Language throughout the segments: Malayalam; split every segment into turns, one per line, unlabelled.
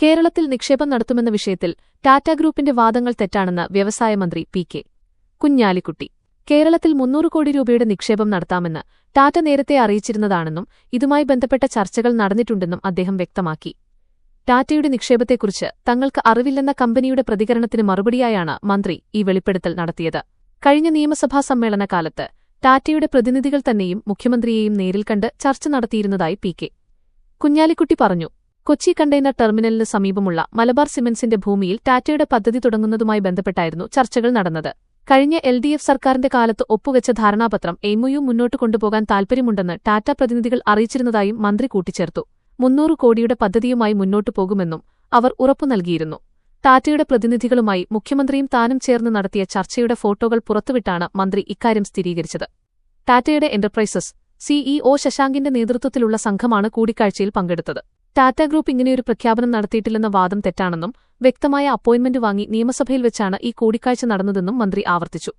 കേരളത്തിൽ നിക്ഷേപം നടത്തുമെന്ന വിഷയത്തിൽ ടാറ്റ ഗ്രൂപ്പിന്റെ വാദങ്ങൾ തെറ്റാണെന്ന് വ്യവസായ മന്ത്രി പി.കെ. കുഞ്ഞാലിക്കുട്ടി. കേരളത്തിൽ 300 കോടി രൂപയുടെ നിക്ഷേപം നടത്താമെന്ന് ടാറ്റ നേരത്തെ അറിയിച്ചിരുന്നതാണെന്നും ഇതുമായി ബന്ധപ്പെട്ട ചർച്ചകൾ നടന്നിട്ടുണ്ടെന്നും അദ്ദേഹം വ്യക്തമാക്കി. ടാറ്റയുടെ നിക്ഷേപത്തെക്കുറിച്ച് തങ്ങൾക്ക് അറിവില്ലെന്ന കമ്പനിയുടെ പ്രതികരണത്തിന് മറുപടിയായാണ് മന്ത്രി ഈ വെളിപ്പെടുത്തൽ നടത്തിയത്. കഴിഞ്ഞ നിയമസഭാ സമ്മേളനകാലത്ത് ടാറ്റയുടെ പ്രതിനിധികൾ തന്നെയും മുഖ്യമന്ത്രിയെയും നേരിൽ കണ്ട് ചർച്ച നടത്തിയിരുന്നതായി പി.കെ. കുഞ്ഞാലിക്കുട്ടി പറഞ്ഞു. കൊച്ചി കണ്ടെയ്നർ ടെർമിനലിന് സമീപമുള്ള മലബാർ സിമന്റ്സിന്റെ ഭൂമിയിൽ ടാറ്റയുടെ പദ്ധതി തുടങ്ങുന്നതുമായി ബന്ധപ്പെട്ടായിരുന്നു ചർച്ചകൾ നടന്നത്. കഴിഞ്ഞ LDF സർക്കാരിന്റെ കാലത്ത് ഒപ്പുവെച്ച ധാരണാപത്രം MOU മുന്നോട്ട് കൊണ്ടുപോകാൻ താൽപര്യമുണ്ടെന്ന് ടാറ്റ പ്രതിനിധികൾ അറിയിച്ചിരുന്നതായും മന്ത്രി കൂട്ടിച്ചേർത്തു. 300 കോടിയുടെ പദ്ധതിയുമായി മുന്നോട്ടു പോകുമെന്നും അവർ ഉറപ്പു നൽകിയിരുന്നു. ടാറ്റയുടെ പ്രതിനിധികളുമായി മുഖ്യമന്ത്രിയും താനും ചേർന്ന് നടത്തിയ ചർച്ചയുടെ ഫോട്ടോകൾ പുറത്തുവിട്ടാണ് മന്ത്രി ഇക്കാര്യം സ്ഥിരീകരിച്ചത്. ടാറ്റയുടെ എന്റർപ്രൈസസ് CEO ശശാങ്കിന്റെ നേതൃത്വത്തിലുള്ള സംഘമാണ് കൂടിക്കാഴ്ചയിൽ പങ്കെടുത്തത്. ടാറ്റ ഗ്രൂപ്പ് ഇങ്ങനെയൊരു പ്രഖ്യാപനം നടത്തിയിട്ടില്ലെന്ന വാദം തെറ്റാണെന്നും വ്യക്തമായ അപ്പോയിന്റ്മെന്റ് വാങ്ങി നിയമസഭയിൽ വെച്ചാണ് ഈ കൂടിക്കാഴ്ച നടന്നതെന്നും മന്ത്രി ആവർത്തിച്ചു.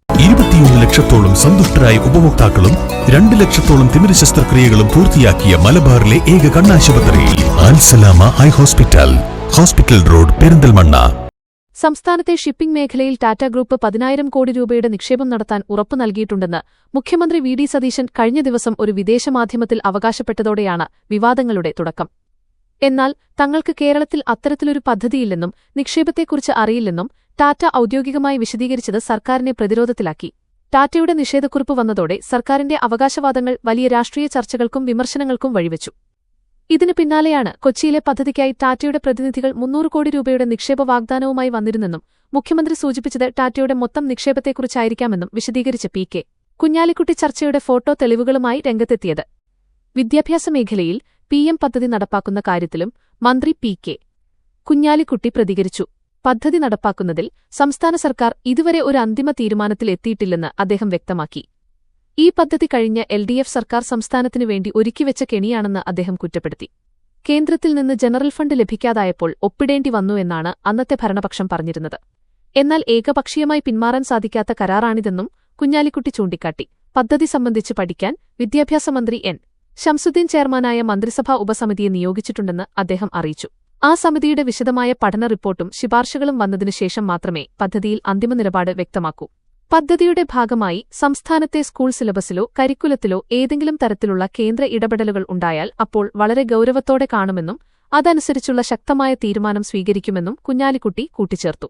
21 ലക്ഷത്തോളം സന്തുഷ്ടരായ ഉപഭോക്താക്കളും 2 ലക്ഷത്തോളം തിമിര ശസ്ത്രക്രിയകളും പൂർത്തിയാക്കിയ മലബാറിലെ ഏക കണ്ണാശുപത്രി Al Salama high hospital, hospital road, Perinthalmanna.
സംസ്ഥാനത്തെ ഷിപ്പിംഗ് മേഖലയിൽ ടാറ്റ ഗ്രൂപ്പ് 10,000 കോടി രൂപയുടെ നിക്ഷേപം നടത്താൻ ഉറപ്പു നൽകിയിട്ടുണ്ടെന്ന് മുഖ്യമന്ത്രി വി.ഡി. സതീശൻ കഴിഞ്ഞ ദിവസം ഒരു വിദേശ മാധ്യമത്തിൽ അവകാശപ്പെട്ടതോടെയാണ് വിവാദങ്ങളുടെ തുടക്കം. എന്നാൽ തങ്ങൾക്ക് കേരളത്തിൽ അത്തരത്തിലൊരു പദ്ധതിയില്ലെന്നും നിക്ഷേപത്തെക്കുറിച്ച് അറിയില്ലെന്നും ടാറ്റ ഔദ്യോഗികമായി വിശദീകരിച്ചത് സർക്കാരിനെ പ്രതിരോധത്തിലാക്കി. ടാറ്റയുടെ നിഷേധക്കുറിപ്പ് വന്നതോടെ സർക്കാരിന്റെ അവകാശവാദങ്ങൾ വലിയ രാഷ്ട്രീയ ചർച്ചകൾക്കും വിമർശനങ്ങൾക്കും വഴിവെച്ചു. ഇതിനു പിന്നാലെയാണ് കൊച്ചിയിലെ പദ്ധതിക്കായി ടാറ്റയുടെ പ്രതിനിധികൾ 300 കോടി രൂപയുടെ നിക്ഷേപ വാഗ്ദാനവുമായി വന്നിരുന്നെന്നും മുഖ്യമന്ത്രി സൂചിപ്പിച്ചത് ടാറ്റയുടെ മൊത്തം നിക്ഷേപത്തെക്കുറിച്ചായിരിക്കാമെന്നും വിശദീകരിച്ച പി.കെ. കുഞ്ഞാലിക്കുട്ടി ചർച്ചയുടെ ഫോട്ടോ തെളിവുകളുമായി രംഗത്തെത്തിയത്. വിദ്യാഭ്യാസ മേഖലയിൽ PM പദ്ധതി നടപ്പാക്കുന്ന കാര്യത്തിലും മന്ത്രി പി.കെ. കുഞ്ഞാലിക്കുട്ടി പ്രതികരിച്ചു. പദ്ധതി നടപ്പാക്കുന്നതിൽ സംസ്ഥാന സർക്കാർ ഇതുവരെ ഒരു അന്തിമ തീരുമാനത്തിൽ എത്തിയിട്ടില്ലെന്ന് അദ്ദേഹം വ്യക്തമാക്കി. ഈ പദ്ധതി കഴിഞ്ഞ LDF സർക്കാർ സംസ്ഥാനത്തിനു വേണ്ടി ഒരുക്കിവെച്ച കെണിയാണെന്ന് അദ്ദേഹം കുറ്റപ്പെടുത്തി. കേന്ദ്രത്തിൽ നിന്ന് ജനറൽ ഫണ്ട് ലഭിക്കാതായപ്പോൾ ഒപ്പിടേണ്ടി വന്നു എന്നാണ് അന്നത്തെ ഭരണപക്ഷം പറഞ്ഞിരുന്നത്. എന്നാൽ ഏകപക്ഷീയമായി പിന്മാറാൻ സാധിക്കാത്ത കരാറാണിതെന്നും കുഞ്ഞാലിക്കുട്ടി ചൂണ്ടിക്കാട്ടി. പദ്ധതി സംബന്ധിച്ച് പഠിക്കാൻ വിദ്യാഭ്യാസ മന്ത്രി N. ശംസുദ്ദീൻ ചെയർമാനായ മന്ത്രിസഭാ ഉപസമിതിയെ നിയോഗിച്ചിട്ടുണ്ടെന്ന് അദ്ദേഹം അറിയിച്ചു. ആ സമിതിയുടെ വിശദമായ പഠന റിപ്പോർട്ടും ശുപാർശകളും വന്നതിനുശേഷം മാത്രമേ പദ്ധതിയിൽ അന്തിമ നിലപാട് വ്യക്തമാക്കൂ. പദ്ധതിയുടെ ഭാഗമായി സംസ്ഥാനത്തെ സ്കൂൾ സിലബസിലോ കരിക്കുലത്തിലോ ഏതെങ്കിലും തരത്തിലുള്ള കേന്ദ്ര ഇടപെടലുകൾ ഉണ്ടായാൽ അപ്പോൾ വളരെ ഗൌരവത്തോടെ കാണുമെന്നും അതനുസരിച്ചുള്ള ശക്തമായ തീരുമാനം സ്വീകരിക്കുമെന്നും കുഞ്ഞാലിക്കുട്ടി കൂട്ടിച്ചേർത്തു.